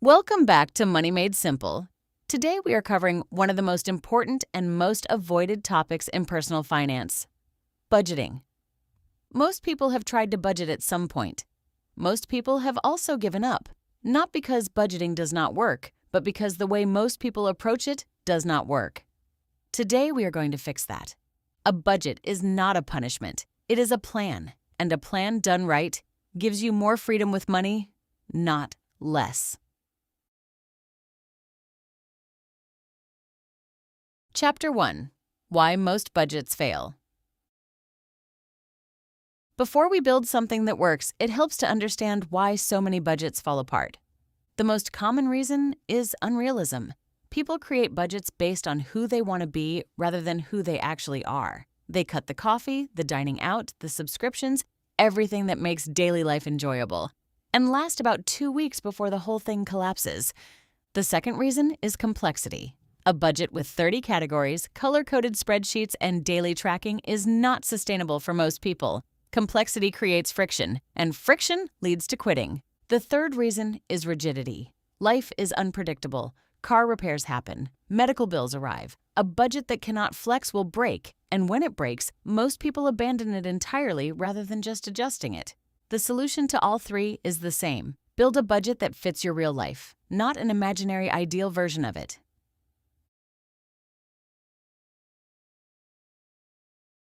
Welcome back to Money Made Simple. Today we are covering one of the most important and most avoided topics in personal finance: budgeting. Most people have tried to budget at some point. Most people have also given up, not because budgeting does not work, but because the way most people approach it does not work. Today we are going to fix that. A budget is not a punishment. It is a plan, and a plan done right gives you more freedom with money, not less. Chapter 1: Why Most Budgets Fail. Before we build something that works, it helps to understand why so many budgets fall apart. The most common reason is unrealism. People create budgets based on who they want to be rather than who they actually are. They cut the coffee, the dining out, the subscriptions, everything that makes daily life enjoyable, and last about 2 weeks before the whole thing collapses. The second reason is complexity. A budget with 30 categories, color-coded spreadsheets, and daily tracking is not sustainable for most people. Complexity creates friction, and friction leads to quitting. The third reason is rigidity. Life is unpredictable. Car repairs happen. Medical bills arrive. A budget that cannot flex will break, and when it breaks, most people abandon it entirely rather than just adjusting it. The solution to all three is the same. Build a budget that fits your real life, not an imaginary ideal version of it.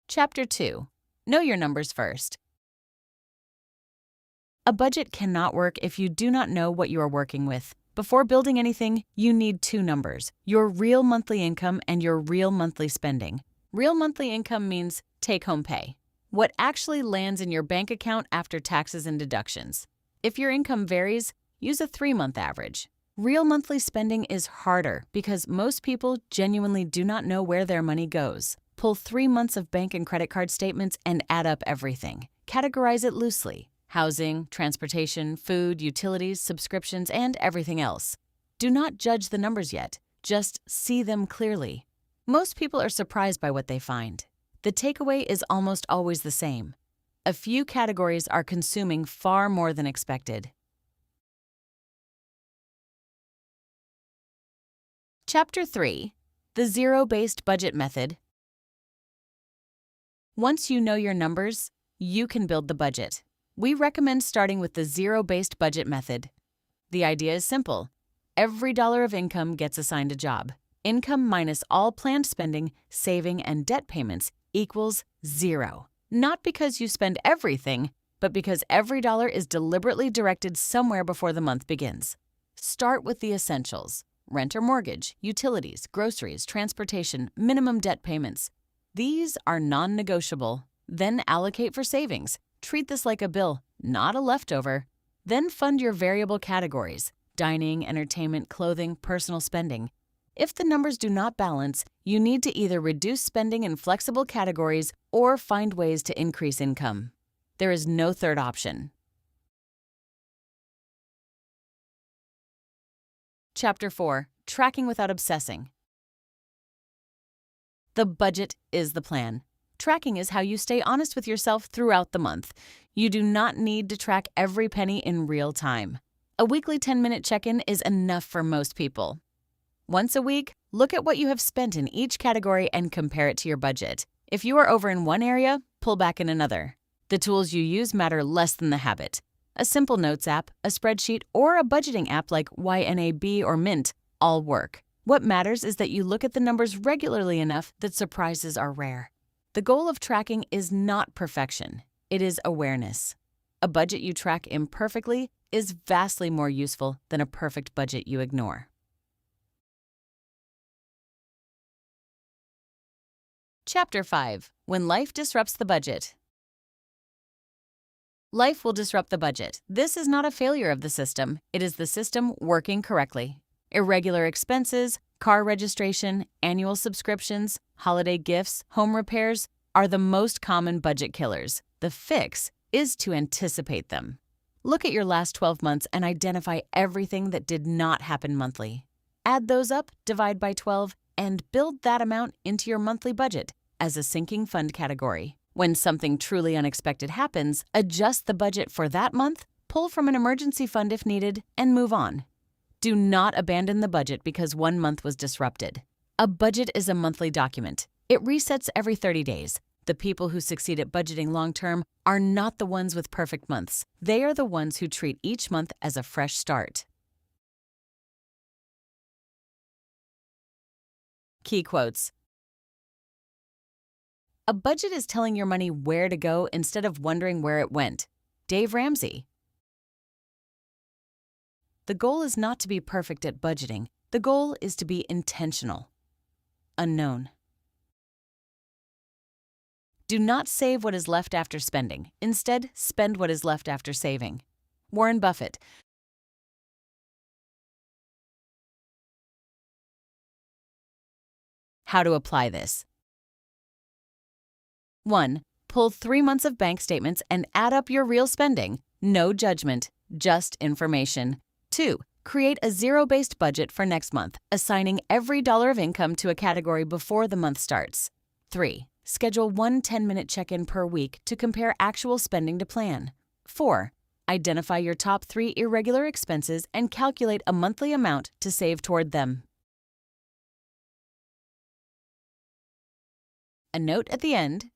Chapter 2: Know your numbers first. A budget cannot work if you do not know what you are working with. Before building anything, you need two numbers: your real monthly income and your real monthly spending. Real monthly income means take-home pay, what actually lands in your bank account after taxes and deductions. If your income varies, use a 3-month average. Real monthly spending is harder because most people genuinely do not know where their money goes. Pull 3 months of bank and credit card statements and add up everything. Categorize it loosely: housing, transportation, food, utilities, subscriptions, and everything else. Do not judge the numbers yet. Just see them clearly. Most people are surprised by what they find. The takeaway is almost always the same. A few categories are consuming far more than expected. Chapter 3: The Zero-Based Budget Method. Once you know your numbers, you can build the budget. We recommend starting with the zero-based budget method. The idea is simple. Every dollar of income gets assigned a job. Income minus all planned spending, saving, and debt payments equals 0. Not because you spend everything, but because every dollar is deliberately directed somewhere before the month begins. Start with the essentials: rent or mortgage, utilities, groceries, transportation, minimum debt payments. These are non-negotiable. Then allocate for savings. Treat this like a bill, not a leftover. Then fund your variable categories: dining, entertainment, clothing, personal spending. If the numbers do not balance, you need to either reduce spending in flexible categories or find ways to increase income. There is no third option. Chapter 4: Tracking without obsessing. The budget is the plan. Tracking is how you stay honest with yourself throughout the month. You do not need to track every penny in real time. A weekly 10-minute check-in is enough for most people. Once a week, look at what you have spent in each category and compare it to your budget. If you are over in one area, pull back in another. The tools you use matter less than the habit. A simple notes app, a spreadsheet, or a budgeting app like YNAB or Mint all work. What matters is that you look at the numbers regularly enough that surprises are rare. The goal of tracking is not perfection. It is awareness. A budget you track imperfectly is vastly more useful than a perfect budget you ignore. Chapter 5: When Life Disrupts the Budget. Life will disrupt the budget. This is not a failure of the system. It is the system working correctly. Irregular expenses, car registration, annual subscriptions, holiday gifts, home repairs are the most common budget killers. The fix is to anticipate them. Look at your last 12 months and identify everything that did not happen monthly. Add those up, divide by 12, and build that amount into your monthly budget as a sinking fund category. When something truly unexpected happens, adjust the budget for that month, pull from an emergency fund if needed, and move on. Do not abandon the budget because one month was disrupted. A budget is a monthly document. It resets every 30 days. The people who succeed at budgeting long-term are not the ones with perfect months. They are the ones who treat each month as a fresh start. Key quotes. A budget is telling your money where to go instead of wondering where it went. Dave Ramsey. The goal is not to be perfect at budgeting. The goal is to be intentional. Unknown. Do not save what is left after spending. Instead, spend what is left after saving. Warren Buffett. How to apply this. 1. Pull 3 months of bank statements and add up your real spending. No judgment, just information. 2. Create a zero-based budget for next month, assigning every dollar of income to a category before the month starts. 3. Schedule one 10-minute check-in per week to compare actual spending to plan. 4. Identify your top 3 irregular expenses and calculate a monthly amount to save toward them. A note at the end.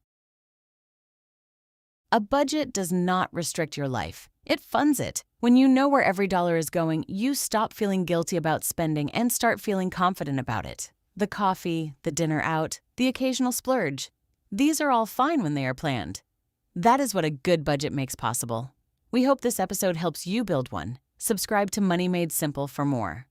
A budget does not restrict your life. It funds it. When you know where every dollar is going, you stop feeling guilty about spending and start feeling confident about it. The coffee, the dinner out, the occasional splurge. These are all fine when they are planned. That is what a good budget makes possible. We hope this episode helps you build one. Subscribe to Money Made Simple for more.